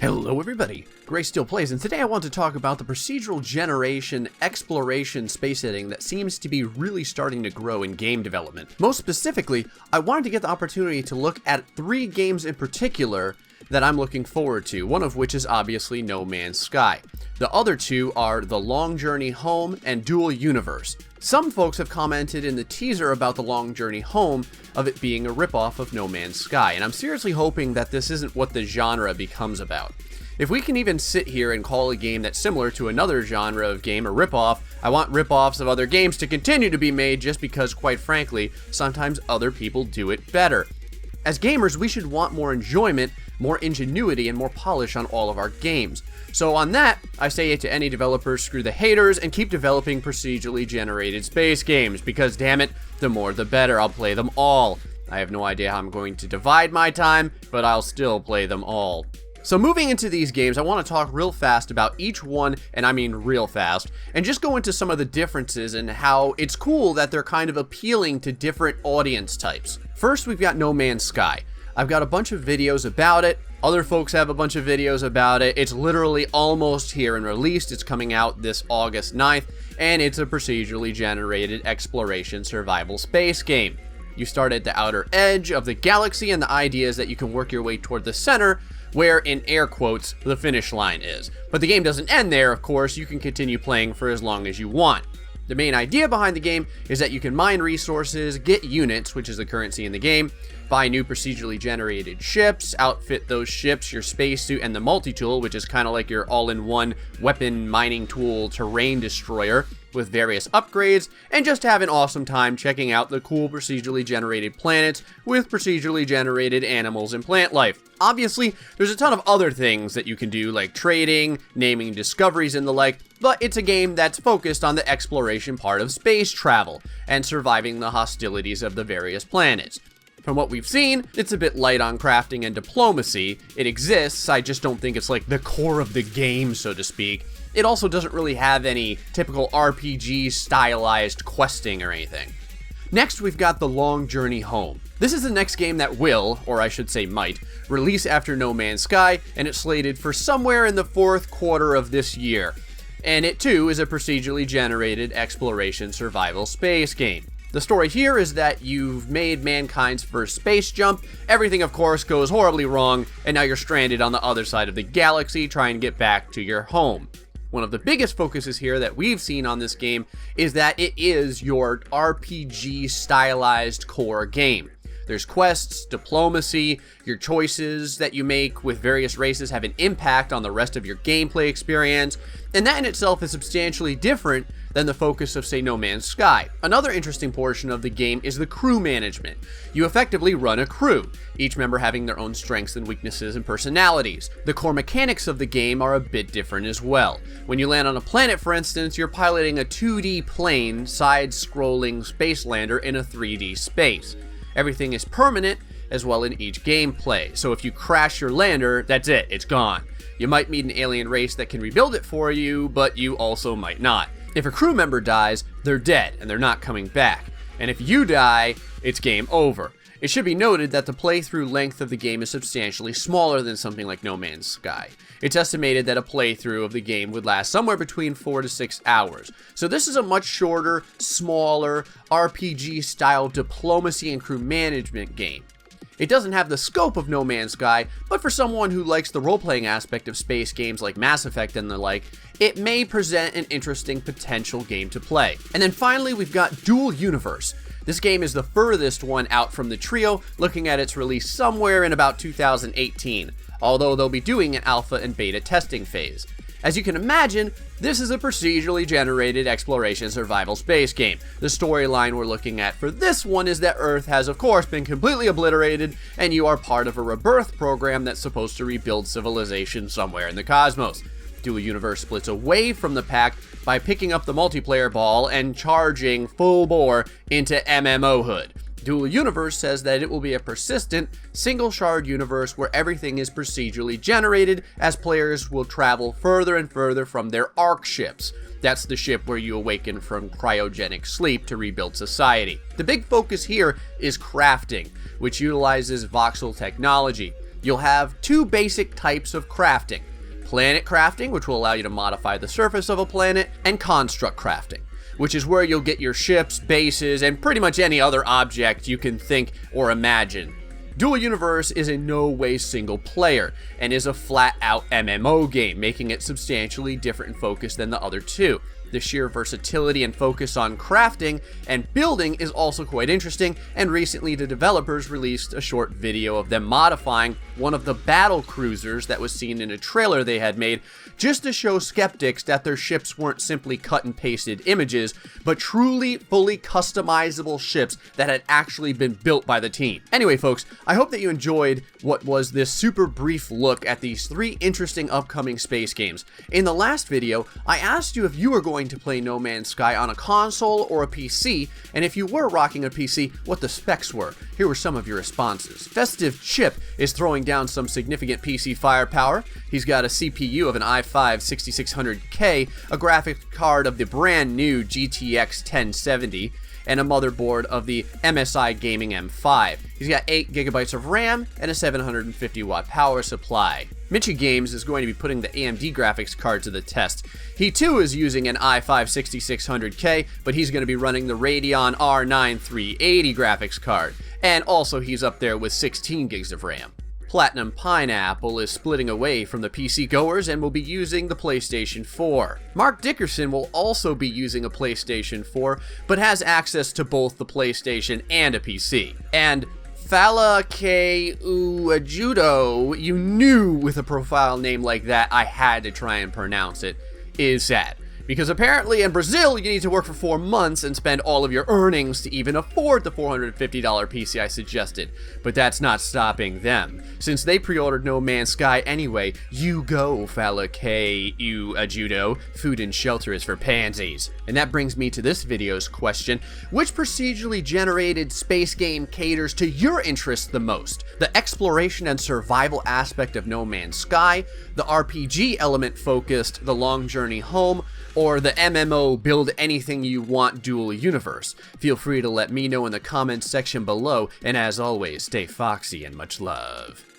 Hello everybody, GrayStillPlays, and today I want to talk about the procedural generation exploration space setting that seems to be really starting to grow in game development. Most specifically, I wanted to get the opportunity to look at 3 games in particular that I'm looking forward to, one of which is obviously No Man's Sky. The other 2 are The Long Journey Home and Dual Universe. Some folks have commented in the teaser about The Long Journey Home of it being a ripoff of No Man's Sky, and I'm seriously hoping that this isn't what the genre becomes about. If we can even sit here and call a game that's similar to another genre of game a ripoff, I want ripoffs of other games to continue to be made just because, quite frankly, sometimes other people do it better. As gamers, we should want more enjoyment, more ingenuity, and more polish on all of our games. So on that, I say to any developers, screw the haters and keep developing procedurally generated space games, because damn it, the more the better. I'll play them all. I have no idea how I'm going to divide my time, but I'll still play them all. So moving into these games, I want to talk real fast about each one, and I mean real fast, and just go into some of the differences and how it's cool that they're kind of appealing to different audience types. First, we've got No Man's Sky. I've got a bunch of videos about it. Other folks have a bunch of videos about it. It's literally almost here and released. It's coming out this August 9th, and it's a procedurally generated exploration survival space game. You start at the outer edge of the galaxy, and the idea is that you can work your way toward the center, where, in air quotes, the finish line is. But the game doesn't end there, of course. You can continue playing for as long as you want. The main idea behind the game is that you can mine resources, get units, which is the currency in the game, buy new procedurally generated ships, outfit those ships, your spacesuit, and the multi-tool, which is kind of like your all-in-one weapon mining tool terrain destroyer, with various upgrades, and just have an awesome time checking out the cool procedurally generated planets with procedurally generated animals and plant life. Obviously, there's a ton of other things that you can do, like trading, naming discoveries, and the like, but it's a game that's focused on the exploration part of space travel and surviving the hostilities of the various planets. From what we've seen, it's a bit light on crafting and diplomacy. It exists, I just don't think it's like the core of the game, so to speak. It also doesn't really have any typical RPG stylized questing or anything. Next, we've got The Long Journey Home. This is the next game that will, or I should say might, release after No Man's Sky, and it's slated for somewhere in the 4th quarter of this year. And it too is a procedurally generated exploration survival space game. The story here is that you've made mankind's first space jump, everything of course goes horribly wrong, and now you're stranded on the other side of the galaxy trying to get back to your home. One of the biggest focuses here that we've seen on this game is that it is your RPG stylized core game. There's quests, diplomacy, your choices that you make with various races have an impact on the rest of your gameplay experience, and that in itself is substantially different than the focus of, say, No Man's Sky. Another interesting portion of the game is the crew management. You effectively run a crew, each member having their own strengths and weaknesses and personalities. The core mechanics of the game are a bit different as well. When you land on a planet, for instance, you're piloting a 2D plane, side-scrolling space lander in a 3D space. Everything is permanent as well in each gameplay, so if you crash your lander, that's it, it's gone. You might meet an alien race that can rebuild it for you, but you also might not. If a crew member dies, they're dead and they're not coming back. And if you die, it's game over. It should be noted that the playthrough length of the game is substantially smaller than something like No Man's Sky. It's estimated that a playthrough of the game would last somewhere between 4 to 6 hours. So this is a much shorter, smaller, RPG-style diplomacy and crew management game. It doesn't have the scope of No Man's Sky, but for someone who likes the role-playing aspect of space games like Mass Effect and the like, it may present an interesting potential game to play. And then finally, we've got Dual Universe. This game is the furthest one out from the trio, looking at its release somewhere in about 2018, although they'll be doing an alpha and beta testing phase. As you can imagine, this is a procedurally generated exploration survival space game. The storyline we're looking at for this one is that Earth has of course been completely obliterated, and you are part of a rebirth program that's supposed to rebuild civilization somewhere in the cosmos. Dual Universe splits away from the pack by picking up the multiplayer ball and charging full bore into MMO hood. Dual Universe says that it will be a persistent, single-shard universe where everything is procedurally generated as players will travel further and further from their arc ships. That's the ship where you awaken from cryogenic sleep to rebuild society. The big focus here is crafting, which utilizes voxel technology. You'll have two basic types of crafting: planet crafting, which will allow you to modify the surface of a planet, and construct crafting, which is where you'll get your ships, bases, and pretty much any other object you can think or imagine. Dual Universe is in no way single player, and is a flat-out MMO game, making it substantially different in focus than the other two. The sheer versatility and focus on crafting and building is also quite interesting, and recently the developers released a short video of them modifying one of the battle cruisers that was seen in a trailer they had made, just to show skeptics that their ships weren't simply cut and pasted images, but truly fully customizable ships that had actually been built by the team. Anyway folks, I hope that you enjoyed what was this super brief look at these three interesting upcoming space games. In the last video, I asked you if you were going to play No Man's Sky on a console or a PC, and if you were rocking a PC, what the specs were. Here were some of your responses. Festive Chip is throwing down some significant PC firepower. He's got a CPU of an i5-6600K, a graphics card of the brand new GTX 1070, and a motherboard of the MSI Gaming M5. He's got 8 gigabytes of RAM and a 750 watt power supply. Mitchie Games is going to be putting the AMD graphics card to the test. He too is using an i5-6600K, but he's going to be running the Radeon R9 380 graphics card. And also he's up there with 16 gigs of RAM. Platinum Pineapple is splitting away from the PC goers and will be using the PlayStation 4. Mark Dickerson will also be using a PlayStation 4, but has access to both the PlayStation and a PC. And Fala K Judo, you knew with a profile name like that I had to try and pronounce it, is sad. Because apparently in Brazil, you need to work for 4 months and spend all of your earnings to even afford the $450 PC I suggested. But that's not stopping them. Since they pre-ordered No Man's Sky anyway, you go, Fala K, you judo. Food and shelter is for pansies. And that brings me to this video's question: which procedurally generated space game caters to your interests the most? The exploration and survival aspect of No Man's Sky, the RPG element focused The Long Journey Home, or the MMO build anything you want Dual Universe? Feel free to let me know in the comments section below, and as always, stay foxy and much love.